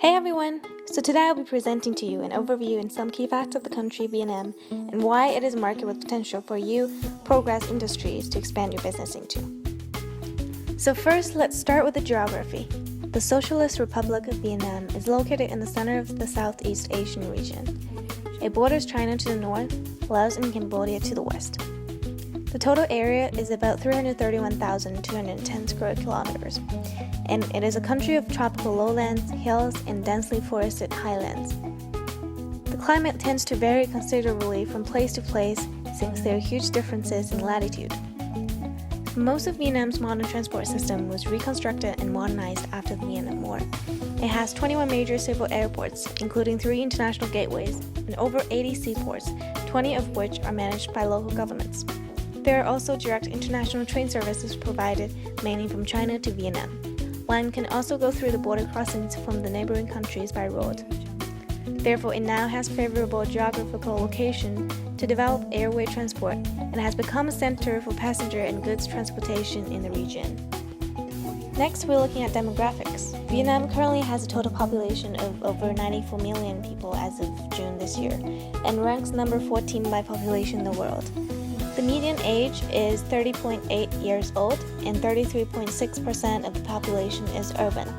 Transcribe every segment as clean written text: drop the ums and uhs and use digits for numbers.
Hey everyone! So today I'll be presenting to you an overview and some key facts of the country Vietnam and why it is a market with potential for you progress industries to expand your business into. So first, let's start with the geography. The Socialist Republic of Vietnam is located in the center of the Southeast Asian region. It borders China to the north, Laos and Cambodia to the west. The total area is about 331,210 square kilometers, and it is a country of tropical lowlands, hills, and densely forested highlands. The climate tends to vary considerably from place to place since there are huge differences in latitude. Most of Vietnam's modern transport system was reconstructed and modernized after the Vietnam War. It has 21 major civil airports, including 3 international gateways, and over 80 seaports, 20 of which are managed by local governments. There are also direct international train services provided, mainly from China to Vietnam. One can also go through the border crossings from the neighboring countries by road. Therefore, it now has favorable geographical location to develop airway transport and has become a center for passenger and goods transportation in the region. Next, we're looking at demographics. Vietnam currently has a total population of over 94 million people as of June this year, and ranks number 14 by population in the world. The median age is 30.8 years old, and 33.6% of the population is urban.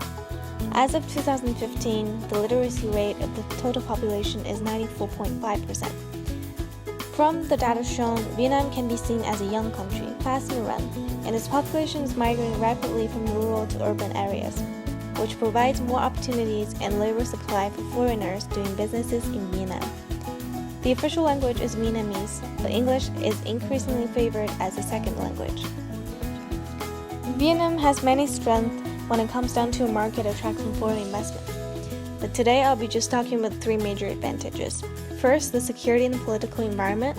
As of 2015, the literacy rate of the total population is 94.5%. From the data shown, Vietnam can be seen as a young country, fast in run, and its population is migrating rapidly from rural to urban areas, which provides more opportunities and labor supply for foreigners doing businesses in Vietnam. The official language is Vietnamese, but English is increasingly favored as a second language. Vietnam has many strengths when it comes down to a market attracting foreign investment. But today I'll be just talking about 3 major advantages. First, the security and political environment,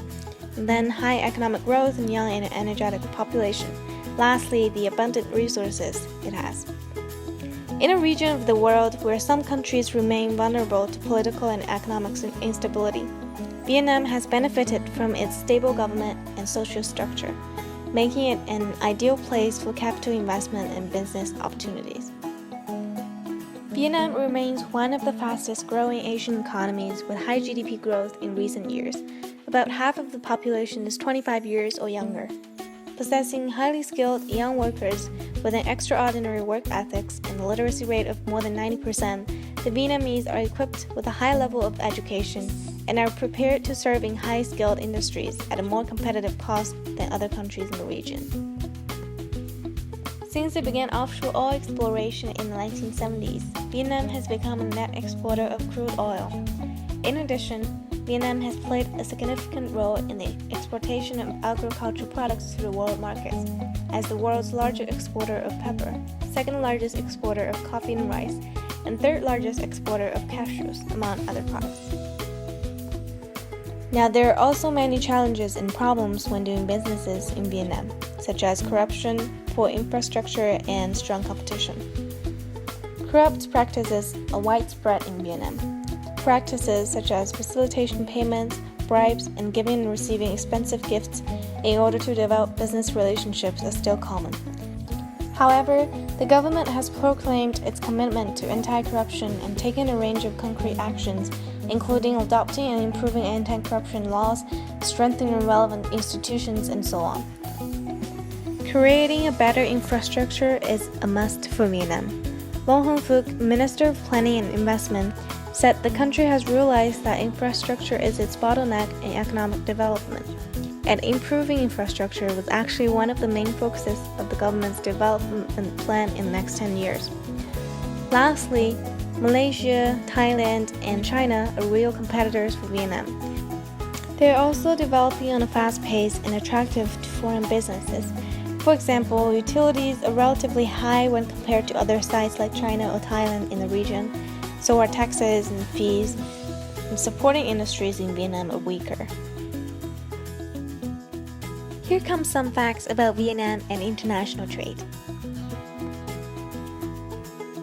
and then high economic growth and young and energetic population. Lastly, the abundant resources it has. In a region of the world where some countries remain vulnerable to political and economic instability, Vietnam has benefited from its stable government and social structure, making it an ideal place for capital investment and business opportunities. Vietnam remains one of the fastest growing Asian economies with high GDP growth in recent years. About half of the population is 25 years or younger. Possessing highly skilled young workers with an extraordinary work ethics and a literacy rate of more than 90%, the Vietnamese are equipped with a high level of education and are prepared to serve in high-skilled industries at a more competitive cost than other countries in the region. Since it began offshore oil exploration in the 1970s, Vietnam has become a net exporter of crude oil. In addition, Vietnam has played a significant role in the exportation of agricultural products to the world markets, as the world's largest exporter of pepper, second largest exporter of coffee and rice, and third largest exporter of cashews, among other products. Now, there are also many challenges and problems when doing businesses in Vietnam, such as corruption, poor infrastructure, and strong competition. Corrupt practices are widespread in Vietnam. Practices such as facilitation payments, bribes, and giving and receiving expensive gifts in order to develop business relationships are still common. However, the government has proclaimed its commitment to anti-corruption and taken a range of concrete actions, including adopting and improving anti-corruption laws, strengthening relevant institutions, and so on. Creating a better infrastructure is a must for Vietnam. Vo Hung Phuc, Minister of Planning and Investment, said the country has realized that infrastructure is its bottleneck in economic development, and improving infrastructure was actually one of the main focuses of the government's development plan in the next 10 years. Lastly, Malaysia, Thailand, and China are real competitors for Vietnam. They are also developing on a fast pace and attractive to foreign businesses. For example, utilities are relatively high when compared to other sites like China or Thailand in the region, so are taxes and fees, and supporting industries in Vietnam are weaker. Here come some facts about Vietnam and international trade.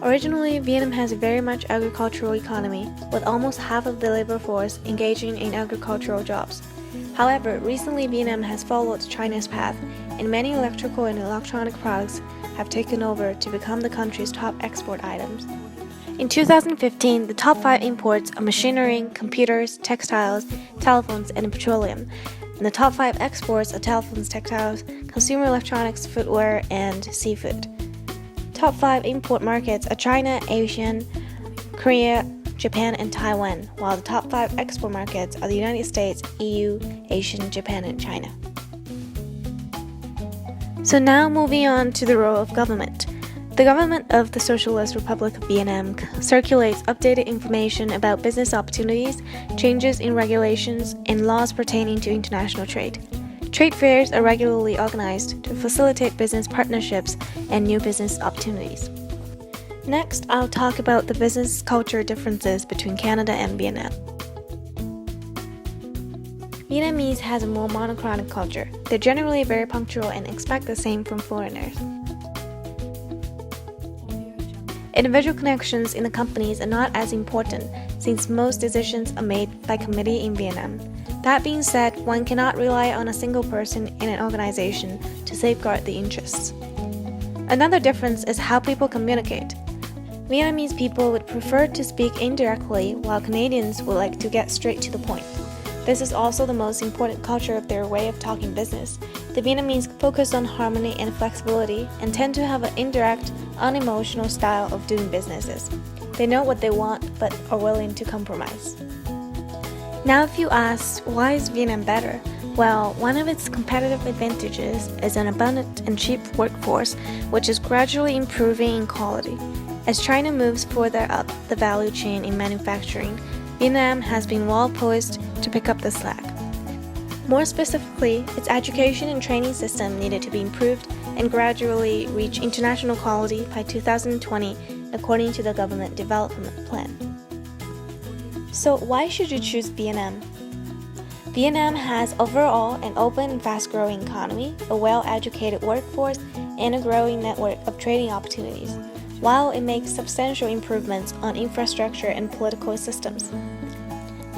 Originally, Vietnam has a very much agricultural economy, with almost half of the labor force engaging in agricultural jobs. However, recently Vietnam has followed China's path, and many electrical and electronic products have taken over to become the country's top export items. In 2015, the top 5 imports are machinery, computers, textiles, telephones, and petroleum. And the top 5 exports are telephones, textiles, consumer electronics, footwear, and seafood. Top 5 import markets are China, Asia, Korea, Japan, and Taiwan, while the top 5 export markets are the United States, EU, Asia, Japan, and China. So now moving on to the role of government. The government of the Socialist Republic of Vietnam circulates updated information about business opportunities, changes in regulations, and laws pertaining to international trade. Trade fairs are regularly organized to facilitate business partnerships and new business opportunities. Next, I'll talk about the business culture differences between Canada and Vietnam. Vietnamese has a more monochronic culture. They're generally very punctual and expect the same from foreigners. Individual connections in the companies are not as important since most decisions are made by committee in Vietnam. That being said, one cannot rely on a single person in an organization to safeguard the interests. Another difference is how people communicate. Vietnamese people would prefer to speak indirectly, while Canadians would like to get straight to the point. This is also the most important culture of their way of talking business. The Vietnamese focus on harmony and flexibility and tend to have an indirect, unemotional style of doing businesses. They know what they want but are willing to compromise. Now if you ask, why is Vietnam better? Well, one of its competitive advantages is an abundant and cheap workforce, which is gradually improving in quality. As China moves further up the value chain in manufacturing, Vietnam has been well poised to pick up the slack. More specifically, its education and training system needed to be improved and gradually reach international quality by 2020, according to the government development plan. So why should you choose Vietnam? Vietnam has overall an open and fast-growing economy, a well-educated workforce, and a growing network of trading opportunities, while it makes substantial improvements on infrastructure and political systems.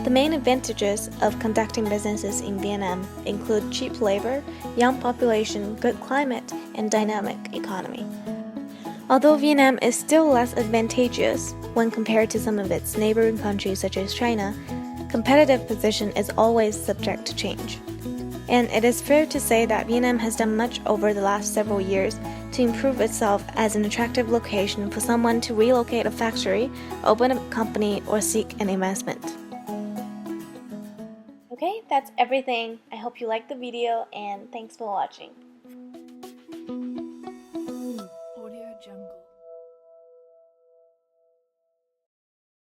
The main advantages of conducting businesses in Vietnam include cheap labor, young population, good climate, and dynamic economy. Although Vietnam is still less advantageous when compared to some of its neighboring countries such as China, competitive position is always subject to change. And it is fair to say that Vietnam has done much over the last several years to improve itself as an attractive location for someone to relocate a factory, open a company, or seek an investment. Okay, that's everything. I hope you liked the video and thanks for watching.